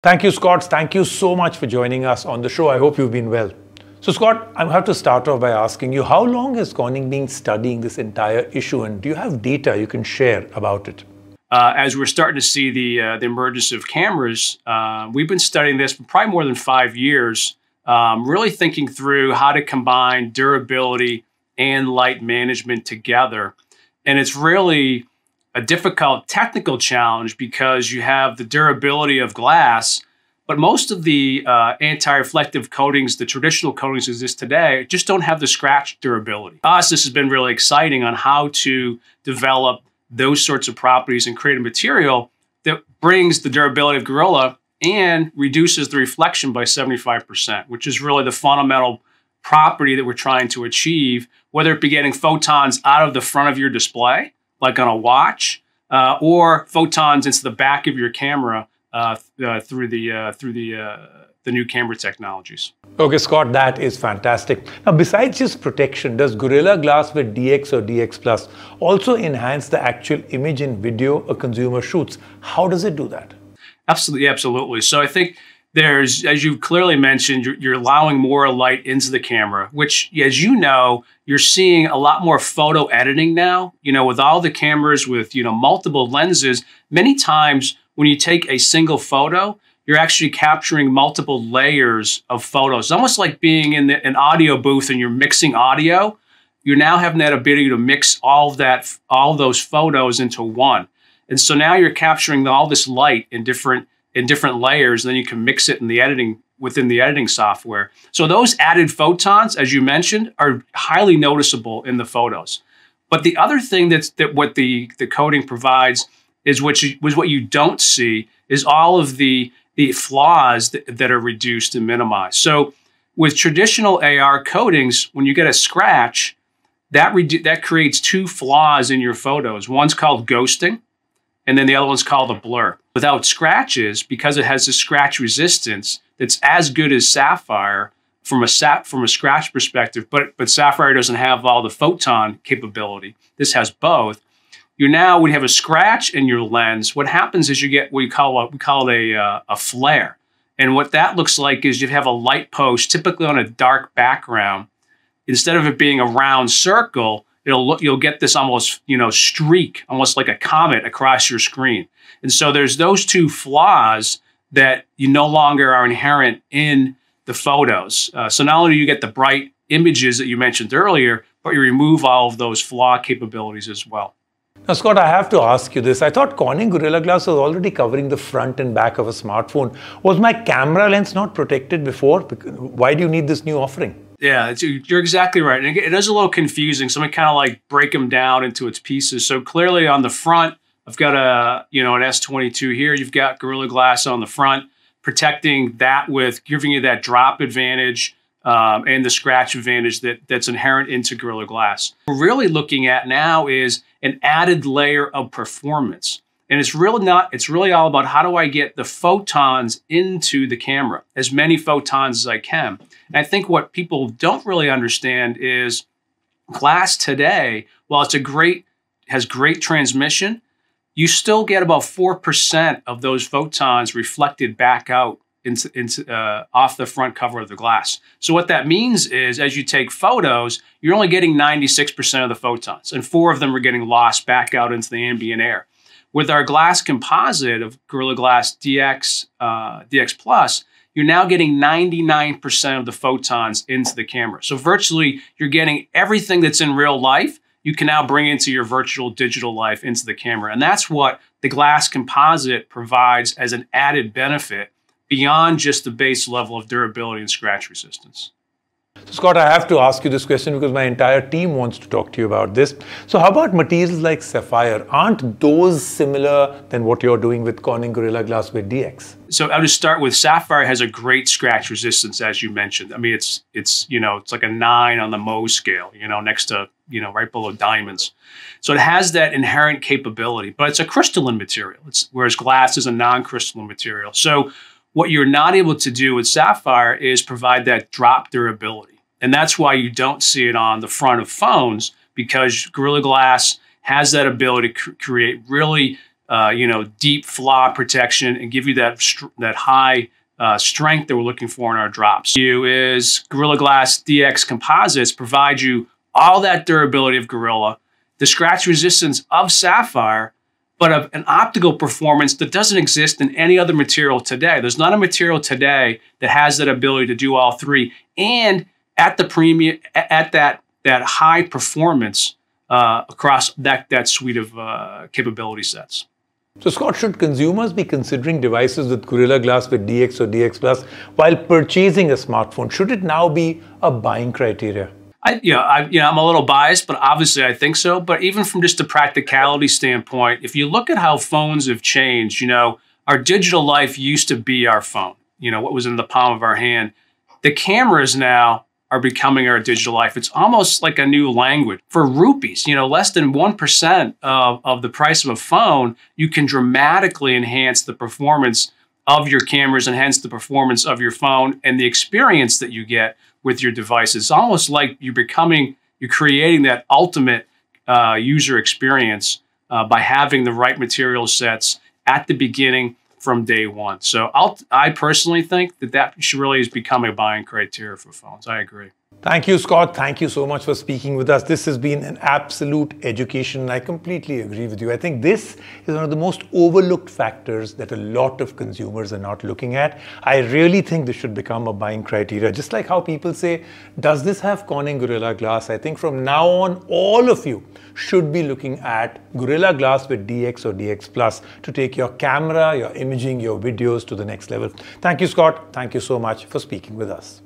Thank you, Scott. Thank you so much for joining us on the show. I hope you've been well. So, Scott, I have to start off by asking you, how long has Corning been studying this entire issue, and do you have data you can share about it? As we're starting to see the emergence of cameras, we've been studying this for probably more than 5 years, really thinking through how to combine durability and light management together. And it's really a difficult technical challenge because you have the durability of glass, but most of the anti-reflective coatings, the traditional coatings that exist today, just don't have the scratch durability. For us, this has been really exciting on how to develop those sorts of properties and create a material that brings the durability of Gorilla and reduces the reflection by 75%, which is really the fundamental property that we're trying to achieve, whether it be getting photons out of the front of your display, like on a watch, or photons into the back of your camera through the new camera technologies. Okay, Scott, that is fantastic. Now, besides just protection, does Gorilla Glass with DX or DX Plus also enhance the actual image and video a consumer shoots? How does it do that? Absolutely, absolutely. So I think there's, as you clearly mentioned, you're allowing more light into the camera, which, as you know, you're seeing a lot more photo editing now. You know, with all the cameras with, multiple lenses, many times when you take a single photo, you're actually capturing multiple layers of photos. It's almost like being in an audio booth and you're mixing audio. You're now having that ability to mix all those photos into one. And so now you're capturing all this light in different layers, and then you can mix it in the editing within the editing software. So those added photons, as you mentioned, are highly noticeable in the photos. But the other thing that what the coating provides is what you don't see is all of the flaws that are reduced and minimized. So with traditional AR coatings, when you get a scratch, that creates two flaws in your photos. One's called ghosting, and then the other one's called a blur. Without scratches, because it has a scratch resistance that's as good as Sapphire from a scratch perspective, but Sapphire doesn't have all the photon capability. This has both. When you have a scratch in your lens, what happens is you get what we call it a flare. And what that looks like is you have a light post, typically on a dark background. Instead of it being a round circle, you'll get this almost, streak, almost like a comet across your screen. And so there's those two flaws that you no longer are inherent in the photos. So not only do you get the bright images that you mentioned earlier, but you remove all of those flaw capabilities as well. Now, Scott, I have to ask you this. I thought Corning Gorilla Glass was already covering the front and back of a smartphone. Was my camera lens not protected before? Why do you need this new offering? Yeah, you're exactly right. And it is a little confusing. So I'm kind of like break them down into its pieces. So clearly on the front, I've got an S22 here. You've got Gorilla Glass on the front, protecting that with giving you that drop advantage and the scratch advantage that's inherent into Gorilla Glass. What we're really looking at now is an added layer of performance. And it's really all about how do I get the photons into the camera, as many photons as I can. And I think what people don't really understand is glass today, while has great transmission, you still get about 4% of those photons reflected back out off the front cover of the glass. So what that means is, as you take photos, you're only getting 96% of the photons, and 4 of them are getting lost back out into the ambient air. With our glass composite of Gorilla Glass DX, DX Plus, you're now getting 99% of the photons into the camera. So virtually, you're getting everything that's in real life, you can now bring into your virtual digital life into the camera. And that's what the glass composite provides as an added benefit beyond just the base level of durability and scratch resistance. So, Scott, I have to ask you this question because my entire team wants to talk to you about this. So how about materials like Sapphire? Aren't those similar than what you're doing with Corning Gorilla Glass with DX? So I'll just start with Sapphire has a great scratch resistance, as you mentioned. I mean, it's like a 9 on the Mohs scale, next to, right below diamonds. So it has that inherent capability, but it's a crystalline material, whereas glass is a non-crystalline material. So what you're not able to do with Sapphire is provide that drop durability. And that's why you don't see it on the front of phones, because Gorilla Glass has that ability to create really deep flaw protection and give you that high strength that we're looking for in our drops. Is Gorilla Glass DX composites provide you all that durability of Gorilla, the scratch resistance of Sapphire, but of an optical performance that doesn't exist in any other material today. There's not a material today that has that ability to do all three, and at the premium, at that high performance across that suite of capability sets. So Scott, should consumers be considering devices with Gorilla Glass with DX or DX Plus while purchasing a smartphone? Should it now be a buying criteria? I'm a little biased, but obviously I think so. But even from just a practicality standpoint, if you look at how phones have changed, our digital life used to be our phone, what was in the palm of our hand. The cameras now are becoming our digital life. It's almost like a new language. For rupees, less than 1% of the price of a phone, you can dramatically enhance the performance of your cameras and hence the performance of your phone and the experience that you get with your device. It's almost like you're creating that ultimate user experience by having the right material sets at the beginning from day one. So I personally think that really is becoming a buying criteria for phones. I agree. Thank you, Scott. Thank you so much for speaking with us. This has been an absolute education, and I completely agree with you. I think this is one of the most overlooked factors that a lot of consumers are not looking at. I really think this should become a buying criteria. Just like how people say, does this have Corning Gorilla Glass? I think from now on, all of you should be looking at Gorilla Glass with DX or DX Plus to take your camera, your imaging, your videos to the next level. Thank you, Scott. Thank you so much for speaking with us.